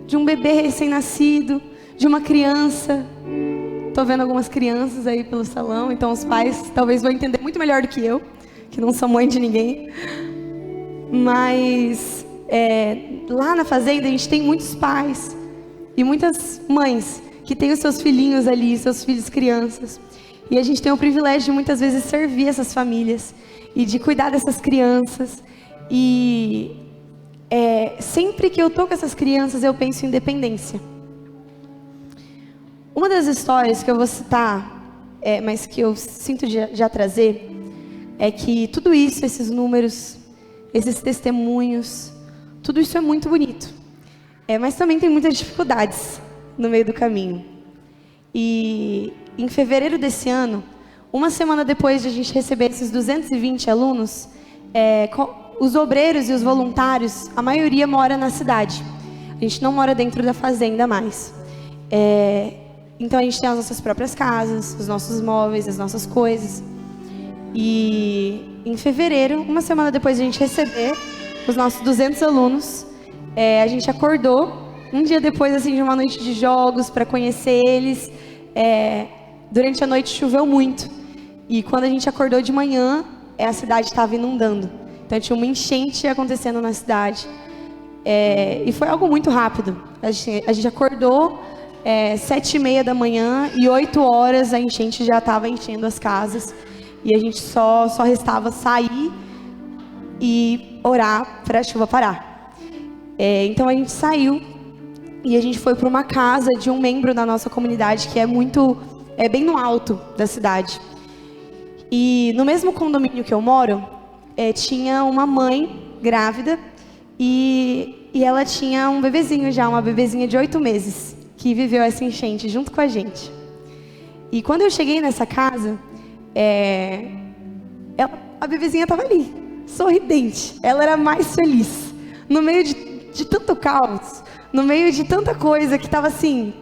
de um bebê recém-nascido, de uma criança. Tô vendo algumas crianças aí pelo salão, então os pais talvez vão entender muito melhor do que eu, que não sou mãe de ninguém. Mas lá na fazenda a gente tem muitos pais e muitas mães que têm os seus filhinhos ali, seus filhos crianças. E a gente tem o privilégio de muitas vezes servir essas famílias e de cuidar dessas crianças. E sempre que eu tô com essas crianças, eu penso em dependência. Uma das histórias que eu vou citar, mas que eu sinto de já trazer, é que tudo isso, esses números, esses testemunhos, tudo isso é muito bonito. Mas também tem muitas dificuldades no meio do caminho. E em fevereiro desse ano, uma semana depois de a gente receber esses 220 alunos, os obreiros e os voluntários, a maioria mora na cidade. A gente não mora dentro da fazenda mais. Então a gente tem as nossas próprias casas, os nossos móveis, as nossas coisas. E em fevereiro, uma semana depois de a gente receber os nossos 200 alunos, a gente acordou, um dia depois assim, de uma noite de jogos, para conhecer eles. Durante a noite choveu muito. E quando a gente acordou de manhã, a cidade estava inundando. Então tinha uma enchente acontecendo na cidade. E foi algo muito rápido. A gente acordou 7h30 da manhã e 8 horas a enchente já estava enchendo as casas. E a gente só restava sair e orar para a chuva parar. Então a gente saiu e a gente foi para uma casa de um membro da nossa comunidade que é bem no alto da cidade. E no mesmo condomínio que eu moro, tinha uma mãe grávida e ela tinha um bebezinho já, uma bebezinha de 8 meses, que viveu essa enchente junto com a gente. E quando eu cheguei nessa casa, a bebezinha estava ali, sorridente. Ela era mais feliz. No meio de tanto caos, no meio de tanta coisa que estava assim,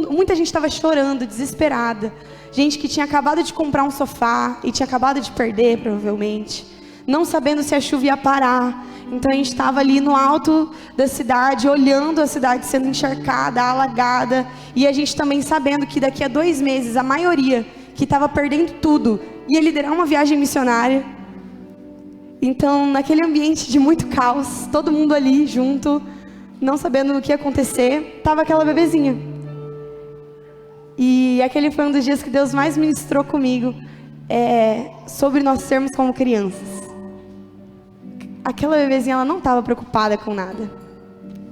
muita gente estava chorando, desesperada. Gente que tinha acabado de comprar um sofá e tinha acabado de perder, provavelmente. Não sabendo se a chuva ia parar. Então a gente estava ali no alto da cidade, olhando a cidade sendo encharcada, alagada. E a gente também sabendo que daqui a 2 meses, a maioria que estava perdendo tudo ia liderar uma viagem missionária. Então, naquele ambiente de muito caos, todo mundo ali junto, não sabendo o que ia acontecer, estava aquela bebezinha. E aquele foi um dos dias que Deus mais ministrou comigo, sobre nós sermos como crianças. Aquela bebezinha, ela não estava preocupada com nada,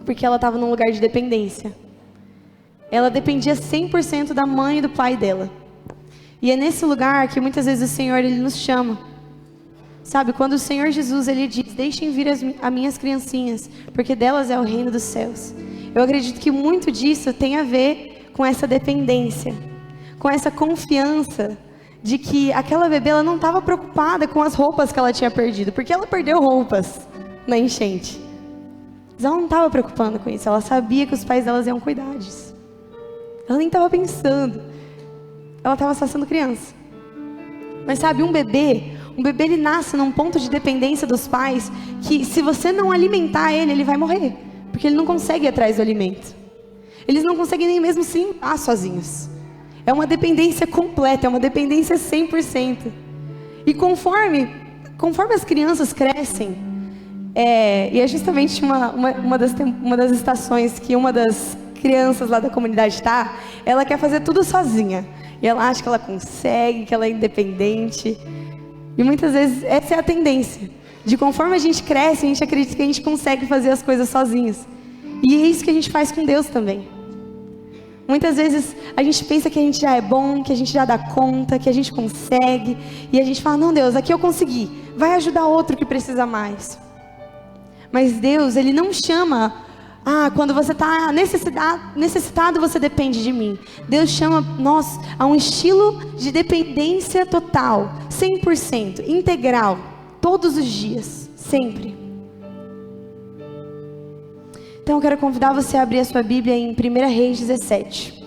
porque ela estava num lugar de dependência. Ela dependia 100% da mãe e do pai dela. E é nesse lugar que muitas vezes o Senhor, Ele nos chama. Sabe, quando o Senhor Jesus, Ele diz, deixem vir as minhas criancinhas, porque delas é o reino dos céus. Eu acredito que muito disso tem a ver com essa dependência, com essa confiança de que aquela bebê, ela não estava preocupada com as roupas que ela tinha perdido, porque ela perdeu roupas na enchente. Mas ela não estava preocupando com isso, ela sabia que os pais delas iam cuidar disso. Ela nem estava pensando, ela estava só sendo criança. Mas sabe, um bebê ele nasce num ponto de dependência dos pais, que se você não alimentar ele vai morrer, porque ele não consegue ir atrás do alimento. Eles não conseguem nem mesmo se limpar sozinhos. É uma dependência completa, é uma dependência 100%. E conforme as crianças crescem, e é justamente uma das estações que uma das crianças lá da comunidade está, ela quer fazer tudo sozinha. E ela acha que ela consegue, que ela é independente. E muitas vezes essa é a tendência. De conforme a gente cresce, a gente acredita que a gente consegue fazer as coisas sozinhos. E é isso que a gente faz com Deus também. Muitas vezes a gente pensa que a gente já é bom, que a gente já dá conta, que a gente consegue. E a gente fala, não, Deus, aqui eu consegui. Vai ajudar outro que precisa mais. Mas Deus, Ele não chama, quando você está necessitado, você depende de mim. Deus chama nós a um estilo de dependência total, 100%, integral, todos os dias, sempre. Então eu quero convidar você a abrir a sua Bíblia em 1 Reis 17.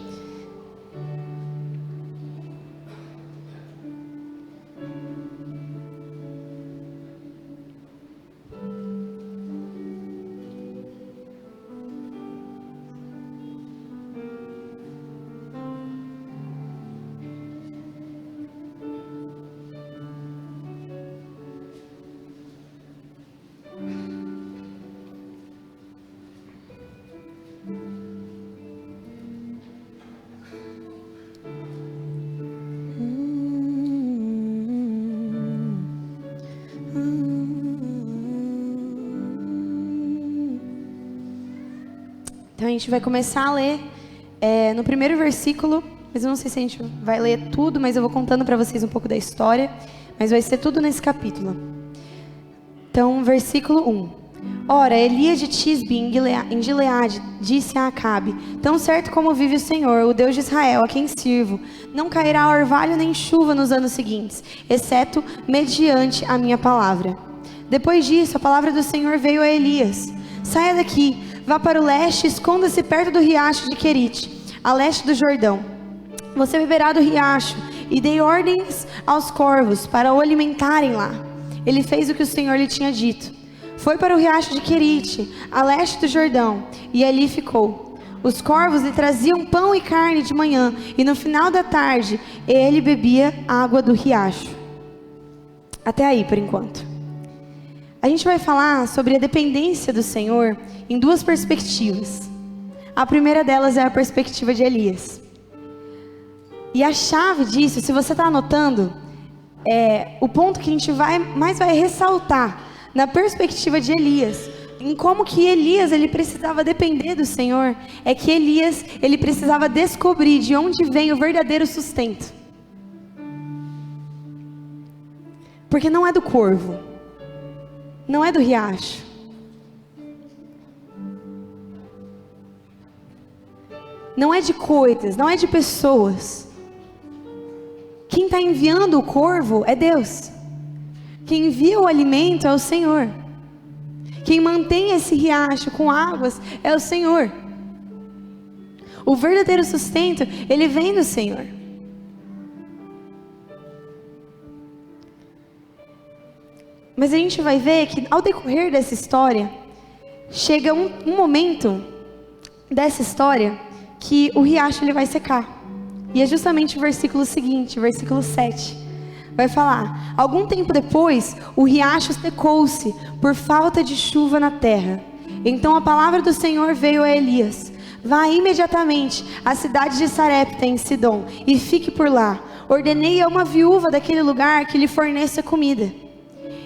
Então a gente vai começar a ler no primeiro versículo, mas eu não sei se a gente vai ler tudo, mas eu vou contando para vocês um pouco da história, mas vai ser tudo nesse capítulo. Então, versículo 1. Ora, Elias de Tisbe, em Gileade, disse a Acabe: tão certo como vive o Senhor, o Deus de Israel, a quem sirvo, não cairá orvalho nem chuva nos anos seguintes, exceto mediante a minha palavra. Depois disso, a palavra do Senhor veio a Elias: saia daqui, vá para o leste e esconda-se perto do riacho de Querite, a leste do Jordão. Você beberá do riacho, e dei ordens aos corvos para o alimentarem lá. Ele fez o que o Senhor lhe tinha dito. Foi para o riacho de Querite, a leste do Jordão, e ali ficou. Os corvos lhe traziam pão e carne de manhã, e no final da tarde ele bebia água do riacho. Até aí, por enquanto. A gente vai falar sobre a dependência do Senhor em duas perspectivas. A primeira delas é a perspectiva de Elias. E a chave disso, se você está anotando, o ponto que a gente mais vai ressaltar na perspectiva de Elias, em como que Elias ele precisava depender do Senhor, é que Elias ele precisava descobrir de onde vem o verdadeiro sustento. Porque não é do corvo, não é do riacho, não é de coisas, não é de pessoas. Quem está enviando o corvo é Deus. Quem envia o alimento é o Senhor. Quem mantém esse riacho com águas é o Senhor. O verdadeiro sustento, ele vem do Senhor. Mas a gente vai ver que ao decorrer dessa história, chega um momento dessa história que o riacho ele vai secar. E é justamente o versículo seguinte, versículo 7. Vai falar: algum tempo depois, o riacho secou-se por falta de chuva na terra. Então a palavra do Senhor veio a Elias: vá imediatamente à cidade de Sarepta, em Sidom, e fique por lá. Ordenei a uma viúva daquele lugar que lhe forneça comida.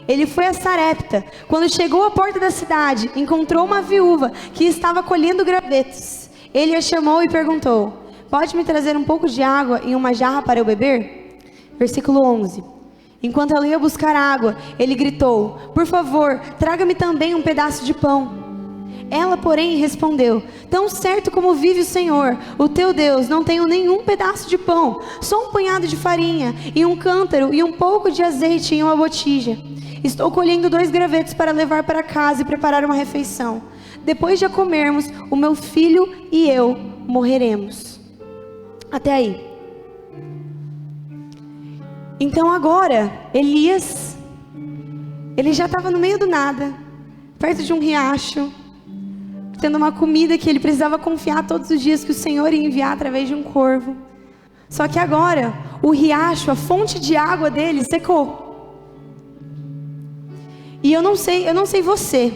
Ele foi a Sarepta. Quando chegou à porta da cidade, encontrou uma viúva que estava colhendo gravetos. Ele a chamou e perguntou: pode me trazer um pouco de água em uma jarra para eu beber? Versículo 11. Enquanto ela ia buscar água, ele gritou: por favor, traga-me também um pedaço de pão. Ela, porém, respondeu: tão certo como vive o Senhor, o teu Deus, não tenho nenhum pedaço de pão, só um punhado de farinha, e um cântaro, e um pouco de azeite em uma botija. Estou colhendo 2 gravetos para levar para casa e preparar uma refeição. Depois de a comermos, o meu filho e eu morreremos. Até aí. Então agora, Elias, ele já estava no meio do nada, perto de um riacho, tendo uma comida que ele precisava confiar todos os dias que o Senhor ia enviar através de um corvo. Só que agora, o riacho, a fonte de água dele secou. E eu não sei você,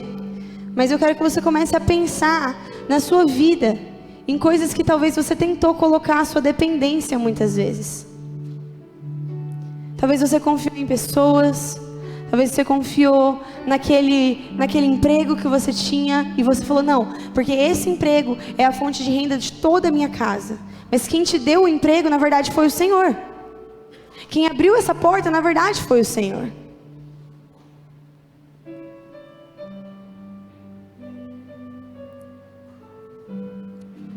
mas eu quero que você comece a pensar na sua vida, em coisas que talvez você tentou colocar a sua dependência muitas vezes. Talvez você confiou em pessoas, talvez você confiou naquele emprego que você tinha e você falou: não, porque esse emprego é a fonte de renda de toda a minha casa. Mas quem te deu o emprego, na verdade, foi o Senhor. Quem abriu essa porta, na verdade, foi o Senhor.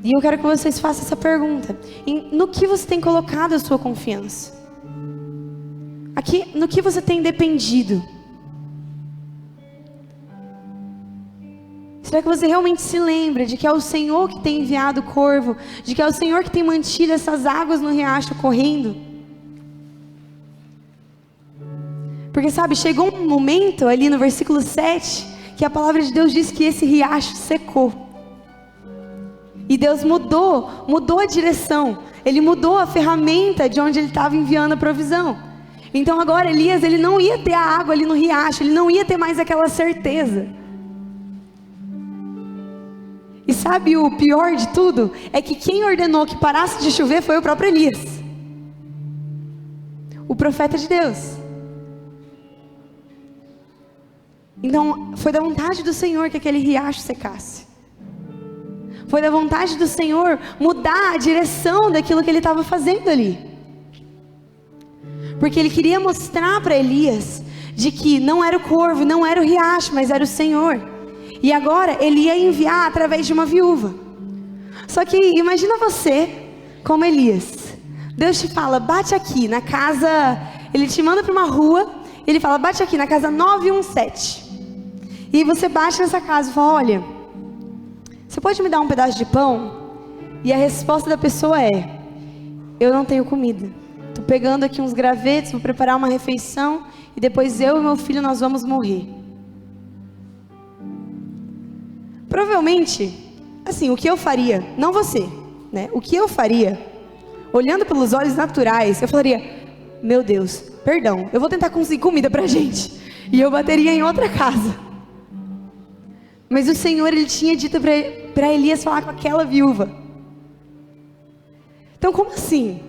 E eu quero que vocês façam essa pergunta: no que você tem colocado a sua confiança? No que você tem dependido? Será que você realmente se lembra de que é o Senhor que tem enviado o corvo? De que é o Senhor que tem mantido essas águas no riacho correndo? Porque sabe, chegou um momento ali no versículo 7, que a palavra de Deus diz que esse riacho secou. E Deus mudou a direção. Ele mudou a ferramenta de onde ele estava enviando a provisão. Então agora Elias, ele não ia ter a água ali no riacho, ele não ia ter mais aquela certeza. E sabe o pior de tudo? É que quem ordenou que parasse de chover foi o próprio Elias, o profeta de Deus. Então foi da vontade do Senhor que aquele riacho secasse. Foi da vontade do Senhor mudar a direção daquilo que ele estava fazendo ali. Porque ele queria mostrar para Elias de que não era o corvo, não era o riacho, mas era o Senhor. E agora ele ia enviar através de uma viúva. Só que imagina você como Elias. Deus te fala, bate aqui na casa... Ele te manda para uma rua, ele fala, bate aqui na casa 917. E você bate nessa casa e fala, olha, você pode me dar um pedaço de pão? E a resposta da pessoa é, eu não tenho comida. Estou pegando aqui uns gravetos, vou preparar uma refeição e depois eu e meu filho nós vamos morrer. Provavelmente, assim, o que eu faria, não você, né? O que eu faria, olhando pelos olhos naturais, eu falaria, meu Deus, perdão, eu vou tentar conseguir comida pra gente. E eu bateria em outra casa. Mas o Senhor, ele tinha dito para Elias falar com aquela viúva. Então, como assim?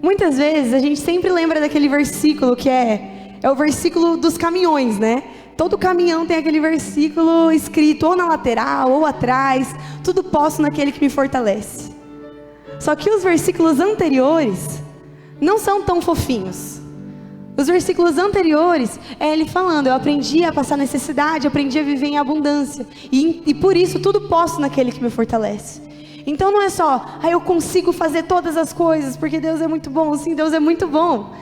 Muitas vezes a gente sempre lembra daquele versículo que é o versículo dos caminhões, né? Todo caminhão tem aquele versículo escrito ou na lateral ou atrás. Tudo posso naquele que me fortalece. Só que os versículos anteriores não são tão fofinhos. Os versículos anteriores é ele falando, eu aprendi a passar necessidade, aprendi a viver em abundância. E por isso tudo posso naquele que me fortalece. Então não é só, eu consigo fazer todas as coisas, porque Deus é muito bom. Sim, Deus é muito bom.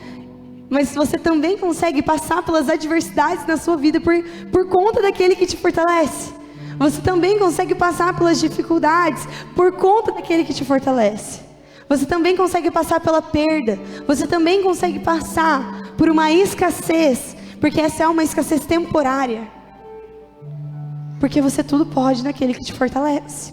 Mas você também consegue passar pelas adversidades na sua vida por conta daquele que te fortalece. Você também consegue passar pelas dificuldades por conta daquele que te fortalece. Você também consegue passar pela perda. Você também consegue passar por uma escassez, porque essa é uma escassez temporária. Porque você tudo pode naquele que te fortalece.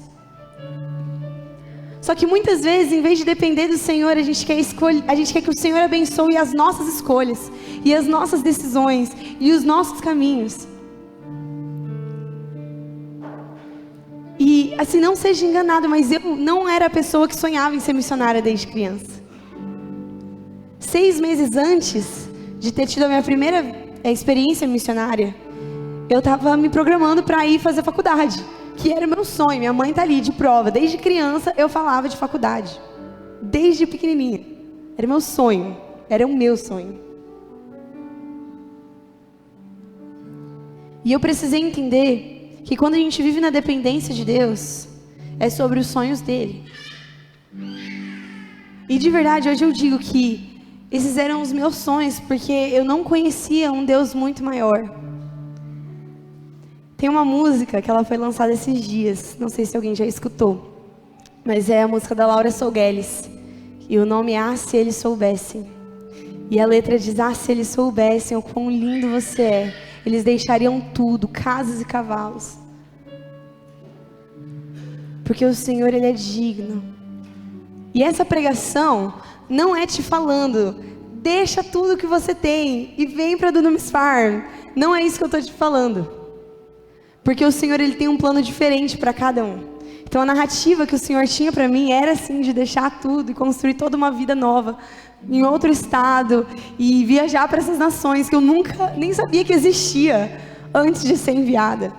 Só que muitas vezes, em vez de depender do Senhor, a gente quer que o Senhor abençoe as nossas escolhas, e as nossas decisões, e os nossos caminhos. E assim, não seja enganado, mas eu não era a pessoa que sonhava em ser missionária desde criança. 6 meses antes de ter tido a minha primeira experiência missionária, eu estava me programando para ir fazer faculdade, que era o meu sonho. Minha mãe está ali de prova. Desde criança eu falava de faculdade, desde pequenininha. Era meu sonho, era o meu sonho. E eu precisei entender que quando a gente vive na dependência de Deus, é sobre os sonhos dele. E de verdade, hoje eu digo que esses eram os meus sonhos, porque eu não conhecia um Deus muito maior. Tem uma música que ela foi lançada esses dias, não sei se alguém já escutou, mas é a música da Laura Sougueles, e o nome é Ah, Se Eles Soubessem. E a letra diz, ah, se eles soubessem o quão lindo você é, eles deixariam tudo, casas e cavalos. Porque o Senhor, Ele é digno. E essa pregação não é te falando, deixa tudo que você tem e vem para Dunamis Farm. Não é isso que eu estou te falando. Porque o Senhor, Ele tem um plano diferente para cada um. Então a narrativa que o Senhor tinha para mim era assim, de deixar tudo e construir toda uma vida nova em outro estado e viajar para essas nações que eu nunca nem sabia que existia antes de ser enviada.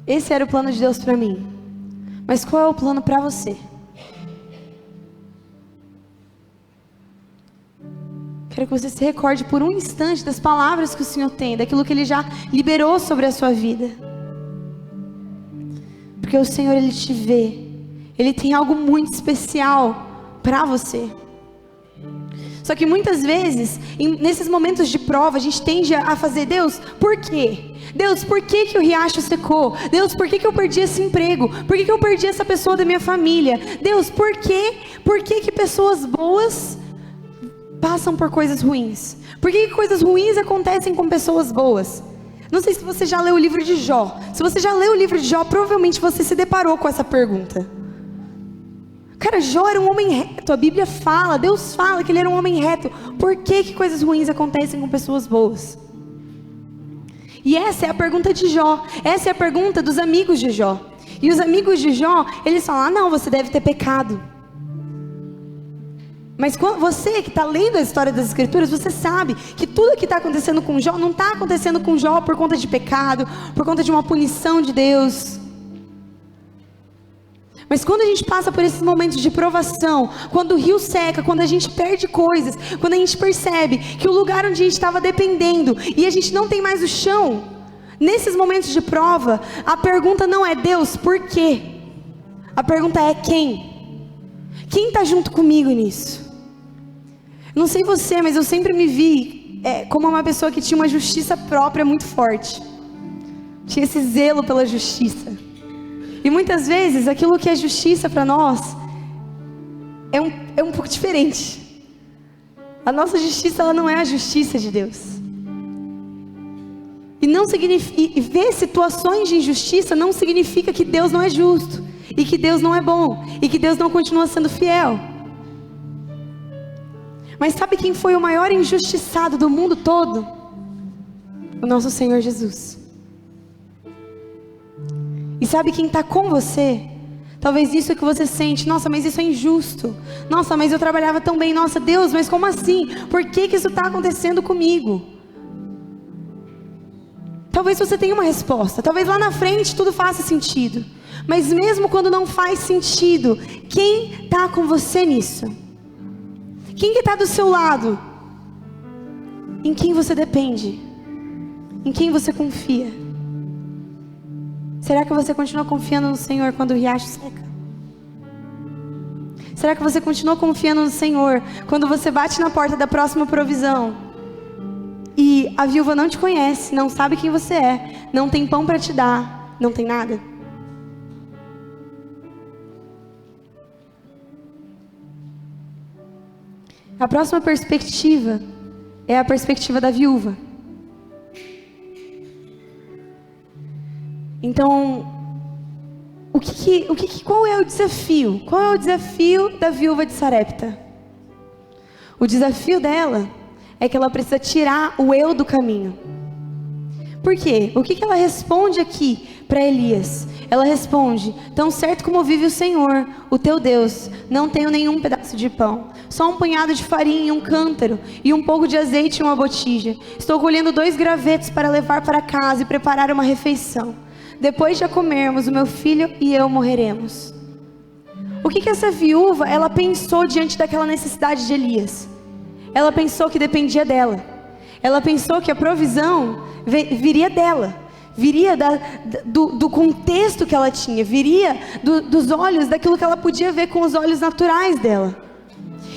Esse era o plano de Deus para mim. Mas qual é o plano para você? Quero que você se recorde por um instante das palavras que o Senhor tem, daquilo que Ele já liberou sobre a sua vida. Porque o Senhor, Ele te vê. Ele tem algo muito especial para você. Só que muitas vezes, nesses momentos de prova, a gente tende a fazer, Deus, por quê? Deus, por que que o riacho secou? Deus, por que que eu perdi esse emprego? Por que que eu perdi essa pessoa da minha família? Deus, por quê? Por que que pessoas boas passam por coisas ruins? Por que que coisas ruins acontecem com pessoas boas? Não sei se você já leu o livro de Jó. Se você já leu o livro de Jó, provavelmente você se deparou com essa pergunta. Cara, Jó era um homem reto, a Bíblia fala, Deus fala que ele era um homem reto. Por que que coisas ruins acontecem com pessoas boas? E essa é a pergunta de Jó, essa é a pergunta dos amigos de Jó. E os amigos de Jó, eles falam, ah não, você deve ter pecado. Mas quando você que está lendo a história das Escrituras, você sabe que tudo que está acontecendo com Jó, não está acontecendo com Jó por conta de pecado, por conta de uma punição de Deus. Mas quando a gente passa por esses momentos de provação, quando o rio seca, quando a gente perde coisas, quando a gente percebe que o lugar onde a gente estava dependendo, e a gente não tem mais o chão, nesses momentos de prova, a pergunta não é Deus, por quê? A pergunta é quem? Quem está junto comigo nisso? Não sei você, mas eu sempre me vi como uma pessoa que tinha uma justiça própria muito forte. Tinha esse zelo pela justiça. E muitas vezes aquilo que é justiça para nós é um pouco diferente. A nossa justiça, ela não é a justiça de Deus. E não significa, e ver situações de injustiça não significa que Deus não é justo, e que Deus não é bom, e que Deus não continua sendo fiel. Mas sabe quem foi o maior injustiçado do mundo todo? O nosso Senhor Jesus. E sabe quem está com você? Talvez isso que você sente, nossa, mas isso é injusto. Nossa, mas eu trabalhava tão bem. Nossa, Deus, mas como assim? Por que isso está acontecendo comigo? Talvez você tenha uma resposta. Talvez lá na frente tudo faça sentido. Mas mesmo quando não faz sentido, quem está com você nisso? Quem que está do seu lado? Em quem você depende? Em quem você confia? Será que você continua confiando no Senhor quando o riacho seca? Será que você continua confiando no Senhor quando você bate na porta da próxima provisão e a viúva não te conhece, não sabe quem você é, não tem pão para te dar, não tem nada? A próxima perspectiva é a perspectiva da viúva. Então, qual é o desafio? Qual é o desafio da viúva de Sarepta? O desafio dela é que ela precisa tirar o eu do caminho. Por quê? O que ela responde aqui para Elias? Ela responde: tão certo como vive o Senhor, o teu Deus, não tenho nenhum pedaço de pão, só um punhado de farinha e um cântaro, e um pouco de azeite e uma botija. Estou colhendo 2 gravetos para levar para casa e preparar uma refeição. Depois de a comermos, o meu filho e eu morreremos. O que essa viúva, ela pensou diante daquela necessidade de Elias? Ela pensou que dependia dela. Ela pensou que a provisão viria dela. Viria do contexto que ela tinha. Viria dos olhos, daquilo que ela podia ver com os olhos naturais dela.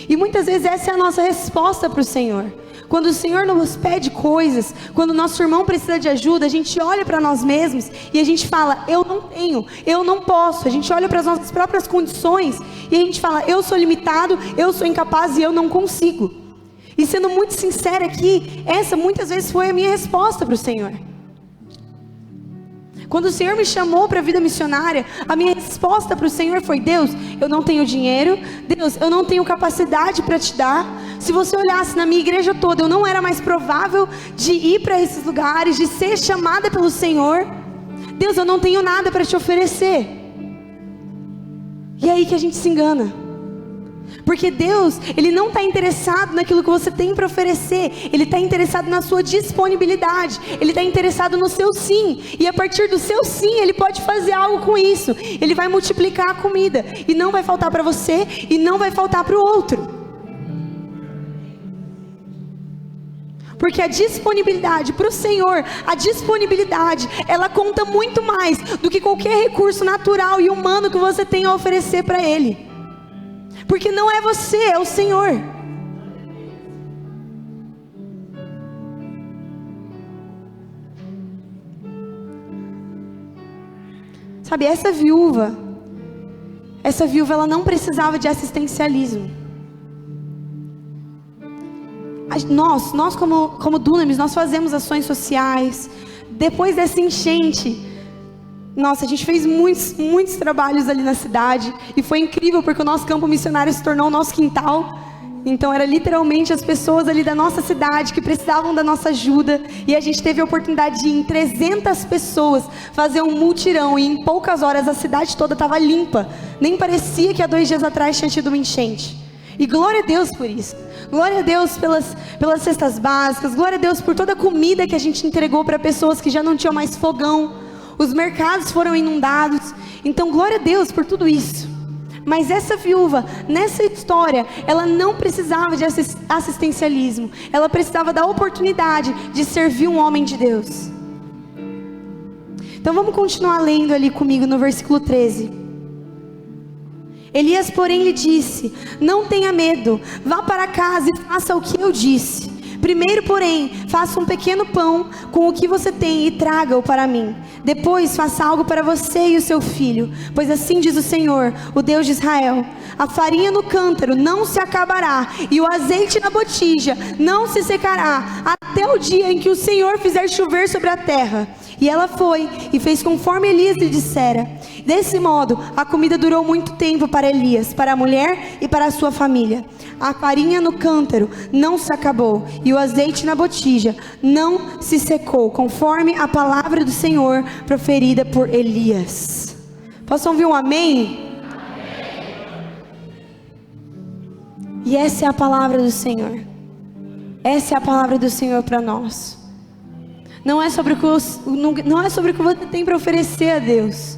E muitas vezes essa é a nossa resposta para o Senhor. Quando o Senhor nos pede coisas, quando o nosso irmão precisa de ajuda, a gente olha para nós mesmos e a gente fala: eu não tenho, eu não posso. A gente olha para as nossas próprias condições e a gente fala: eu sou limitado, eu sou incapaz e eu não consigo. E sendo muito sincera aqui, essa muitas vezes foi a minha resposta para o Senhor. Quando o Senhor me chamou para a vida missionária, a minha resposta para o Senhor foi: Deus, eu não tenho dinheiro. Deus, eu não tenho capacidade para te dar. Se você olhasse na minha igreja toda, eu não era mais provável de ir para esses lugares, de ser chamada pelo Senhor. Deus, eu não tenho nada para te oferecer. E é aí que a gente se engana. Porque Deus, Ele não está interessado naquilo que você tem para oferecer. Ele está interessado na sua disponibilidade. Ele está interessado no seu sim. E a partir do seu sim, Ele pode fazer algo com isso. Ele vai multiplicar a comida. E não vai faltar para você e não vai faltar para o outro. Porque a disponibilidade para o Senhor, a disponibilidade, ela conta muito mais do que qualquer recurso natural e humano que você tem a oferecer para Ele. Porque não é você, é o Senhor. Sabe, essa viúva ela não precisava de assistencialismo. Nós como Dunamis, nós fazemos ações sociais. Depois dessa enchente, nossa, a gente fez muitos trabalhos ali na cidade. E foi incrível, porque o nosso campo missionário se tornou o nosso quintal. Então era literalmente as pessoas ali da nossa cidade que precisavam da nossa ajuda. E a gente teve a oportunidade de, em 300 pessoas, fazer um mutirão. E em poucas horas a cidade toda estava limpa. Nem parecia que há 2 dias atrás tinha tido uma enchente. E glória a Deus por isso. Glória a Deus pelas cestas básicas. Glória a Deus por toda a comida que a gente entregou para pessoas que já não tinham mais fogão. Os mercados foram inundados. Então glória a Deus por tudo isso. Mas essa viúva, nessa história, ela não precisava de assistencialismo. Ela precisava da oportunidade de servir um homem de Deus. Então vamos continuar lendo ali comigo no versículo 13. Elias, porém, lhe disse: não tenha medo, vá para casa e faça o que eu disse. Primeiro, porém, faça um pequeno pão com o que você tem e traga-o para mim. Depois faça algo para você e o seu filho, pois assim diz o Senhor, o Deus de Israel: a farinha no cântaro não se acabará, e o azeite na botija não se secará, até o dia em que o Senhor fizer chover sobre a terra. E ela foi e fez conforme Elias lhe dissera. Desse modo, a comida durou muito tempo para Elias, para a mulher e para a sua família. A farinha no cântaro não se acabou, e o azeite na botija não se secou, conforme a palavra do Senhor proferida por Elias. Posso ouvir um amém? Amém. E essa é a palavra do Senhor. Essa é a palavra do Senhor para nós. Não é sobre o que você tem para oferecer a Deus.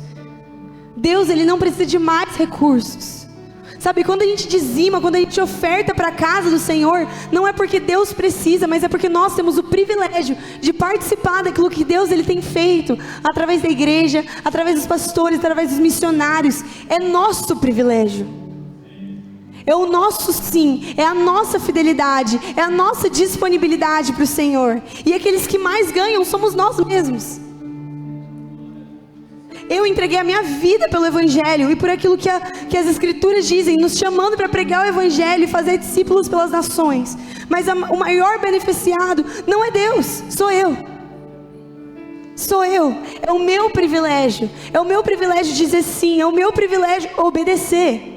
Deus, Ele não precisa de mais recursos. Sabe, quando a gente dizima, quando a gente oferta para a casa do Senhor, não é porque Deus precisa, mas é porque nós temos o privilégio de participar daquilo que Deus Ele tem feito, através da igreja, através dos pastores, através dos missionários. É nosso privilégio. É o nosso sim, é a nossa fidelidade, é a nossa disponibilidade para o Senhor. E aqueles que mais ganham somos nós mesmos. Eu entreguei a minha vida pelo Evangelho e por aquilo que as Escrituras dizem, nos chamando para pregar o Evangelho e fazer discípulos pelas nações. Mas o maior beneficiado não é Deus, sou eu. Sou eu, é o meu privilégio. É o meu privilégio dizer sim, é o meu privilégio obedecer.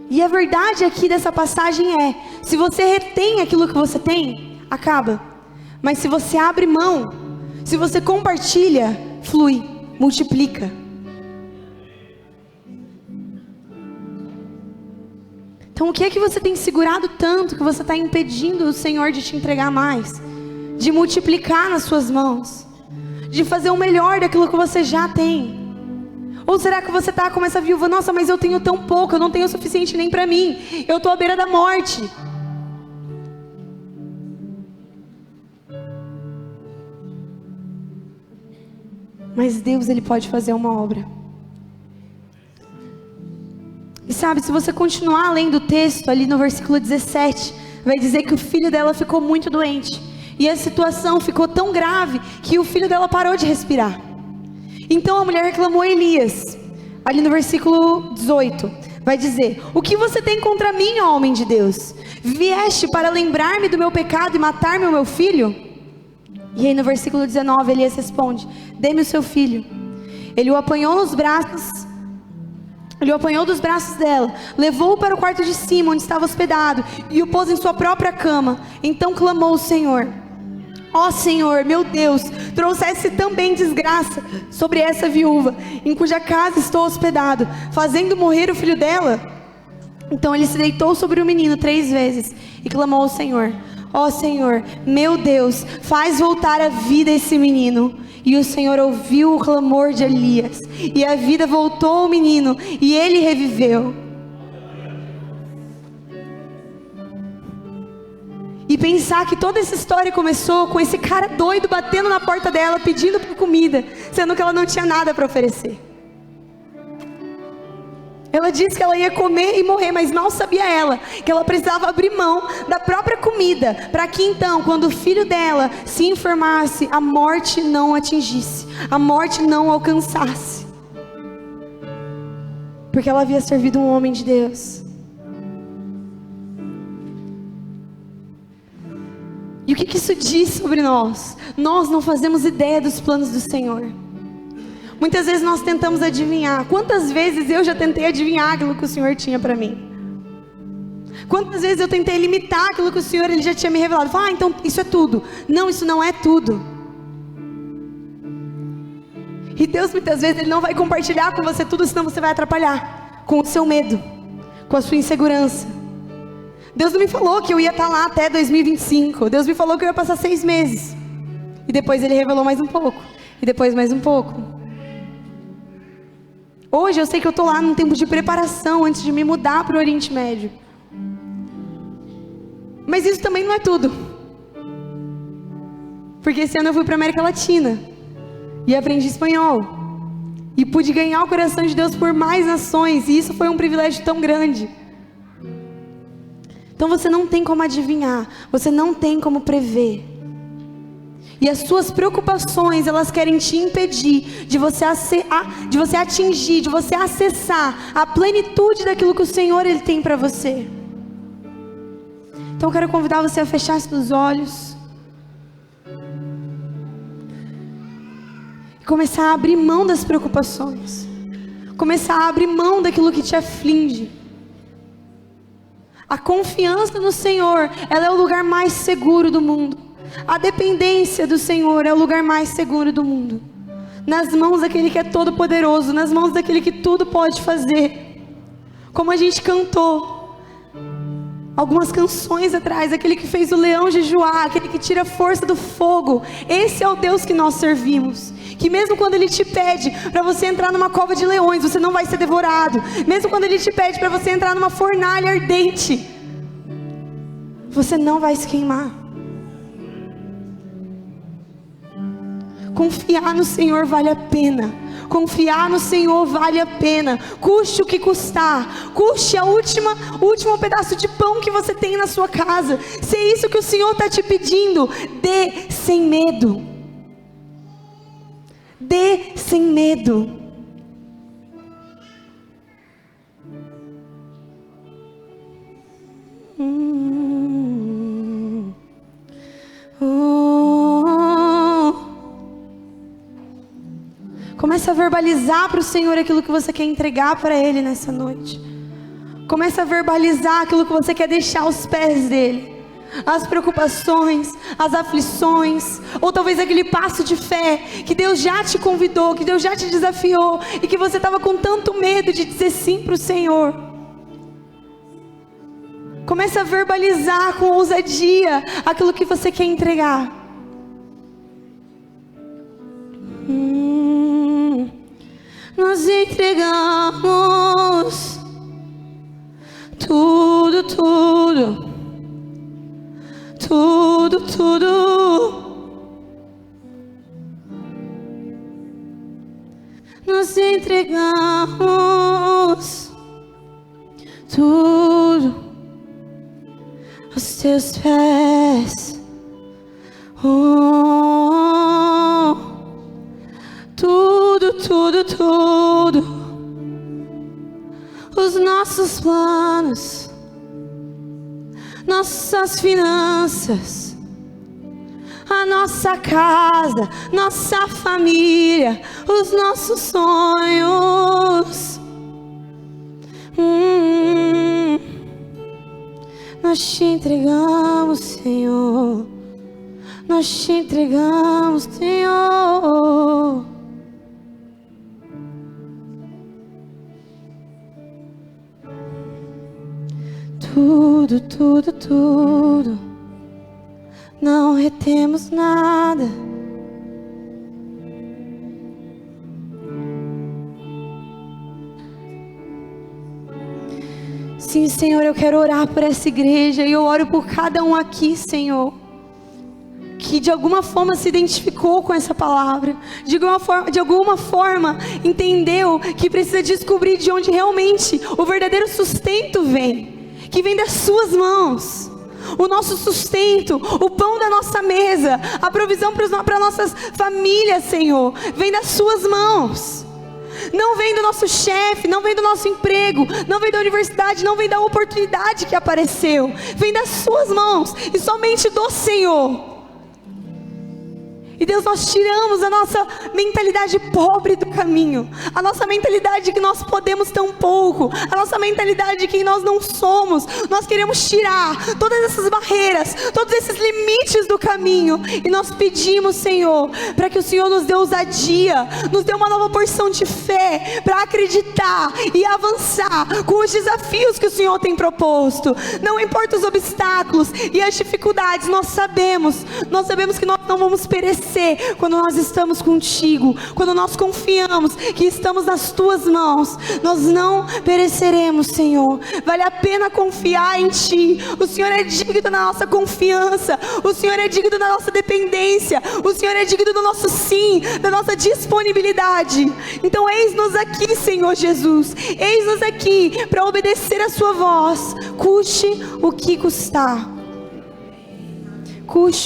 E a verdade aqui dessa passagem é: se você retém aquilo que você tem, acaba. Mas se você abre mão, se você compartilha, flui, multiplica. Então o que é que você tem segurado tanto que você está impedindo o Senhor de te entregar mais? De multiplicar nas suas mãos? De fazer o melhor daquilo que você já tem? Ou será que você está como essa viúva? Nossa, mas eu tenho tão pouco, eu não tenho o suficiente nem para mim. Eu estou à beira da morte. Mas Deus, Ele pode fazer uma obra. E sabe, se você continuar lendo o texto, ali no versículo 17, vai dizer que o filho dela ficou muito doente. E a situação ficou tão grave que o filho dela parou de respirar. Então a mulher reclamou a Elias. Ali no versículo 18, vai dizer: o que você tem contra mim, ó homem de Deus? Vieste para lembrar-me do meu pecado e matar-me o meu filho? E aí no versículo 19, Elias responde: dê-me o seu filho. Ele o apanhou nos braços, ele o apanhou dos braços dela, levou-o para o quarto de cima, onde estava hospedado, e o pôs em sua própria cama. Então clamou o Senhor: ó Senhor, meu Deus, trouxesse também desgraça sobre essa viúva, em cuja casa estou hospedado, fazendo morrer o filho dela. Então ele se deitou sobre o menino 3 vezes e clamou ao Senhor: ó Senhor, meu Deus, faz voltar à vida esse menino. E o Senhor ouviu o clamor de Elias, e a vida voltou ao menino, e ele reviveu. E pensar que toda essa história começou com esse cara doido batendo na porta dela, pedindo por comida, sendo que ela não tinha nada para oferecer. Ela disse que ela ia comer e morrer, mas mal sabia ela que ela precisava abrir mão da própria comida, para que então, quando o filho dela se enfermasse, a morte não atingisse, a morte não alcançasse. Porque ela havia servido um homem de Deus. E o que isso diz sobre nós? Nós não fazemos ideia dos planos do Senhor. Muitas vezes nós tentamos adivinhar. Quantas vezes eu já tentei adivinhar aquilo que o Senhor tinha para mim? Quantas vezes eu tentei limitar aquilo que o Senhor Ele já tinha me revelado? Falar, então isso é tudo. Não, isso não é tudo. E Deus muitas vezes Ele não vai compartilhar com você tudo, senão você vai atrapalhar. com o seu medo, com a sua insegurança. Deus não me falou que eu ia estar lá até 2025. Deus me falou que eu ia passar 6 meses. E depois Ele revelou mais um pouco. E depois mais um pouco. Hoje eu sei que eu estou lá num tempo de preparação antes de me mudar para o Oriente Médio. Mas isso também não é tudo. Porque esse ano eu fui para a América Latina. E aprendi espanhol. E pude ganhar o coração de Deus por mais nações. E isso foi um privilégio tão grande. Então você não tem como adivinhar. Você não tem como prever. E as suas preocupações, elas querem te impedir de você atingir, de você acessar a plenitude daquilo que o Senhor Ele tem para você. Então eu quero convidar você a fechar seus olhos. E começar a abrir mão das preocupações. Começar a abrir mão daquilo que te aflige. A confiança no Senhor, ela é o lugar mais seguro do mundo. A dependência do Senhor é o lugar mais seguro do mundo. Nas mãos daquele que é todo poderoso, nas mãos daquele que tudo pode fazer. Como a gente cantou algumas canções atrás, aquele que fez o leão jejuar, aquele que tira a força do fogo. Esse é o Deus que nós servimos. Que mesmo quando Ele te pede para você entrar numa cova de leões, você não vai ser devorado. Mesmo quando Ele te pede para você entrar numa fornalha ardente, você não vai se queimar. Confiar no Senhor vale a pena. Confiar no Senhor vale a pena. Custe o que custar. Custe o último pedaço de pão que você tem na sua casa. Se é isso que o Senhor está te pedindo, dê sem medo. Dê sem medo. Comece a verbalizar para o Senhor aquilo que você quer entregar para Ele nessa noite. Comece a verbalizar aquilo que você quer deixar aos pés dEle. As preocupações, as aflições, ou talvez aquele passo de fé que Deus já te convidou, que Deus já te desafiou, e que você estava com tanto medo de dizer sim para o Senhor. Comece a verbalizar com ousadia aquilo que você quer entregar. Nós entregamos tudo, tudo, tudo, tudo. Nós entregamos tudo aos teus pés. Tudo, tudo, tudo. Os nossos planos, nossas finanças, a nossa casa, nossa família, os nossos sonhos. Nós te entregamos, Senhor. Nós te entregamos, Senhor. Tudo, tudo, tudo. Não retemos nada. Sim, Senhor, eu quero orar por essa igreja. E eu oro por cada um aqui, Senhor, que de alguma forma se identificou com essa palavra, de alguma forma entendeu que precisa descobrir de onde realmente o verdadeiro sustento vem, que vem das suas mãos. O nosso sustento, o pão da nossa mesa, a provisão para nossas famílias, Senhor, vem das suas mãos. Não vem do nosso chefe, não vem do nosso emprego, não vem da universidade, não vem da oportunidade que apareceu. Vem das suas mãos e somente do Senhor. E Deus, nós tiramos a nossa mentalidade pobre do caminho, a nossa mentalidade que nós podemos tão pouco, a nossa mentalidade que nós não somos. Nós queremos tirar todas essas barreiras, todos esses limites do caminho, e nós pedimos, Senhor, para que o Senhor nos dê ousadia, nos dê uma nova porção de fé, para acreditar e avançar com os desafios que o Senhor tem proposto. Não importa os obstáculos e as dificuldades, nós sabemos que nós não vamos perecer quando nós estamos contigo, quando nós confiamos que estamos nas tuas mãos. Nós não pereceremos, Senhor. Vale a pena confiar em ti. O Senhor é digno da nossa confiança, o Senhor é digno da nossa dependência, o Senhor é digno do nosso sim, da nossa disponibilidade. Então eis-nos aqui, Senhor Jesus, eis-nos aqui para obedecer a sua voz, custe o que custar. Custe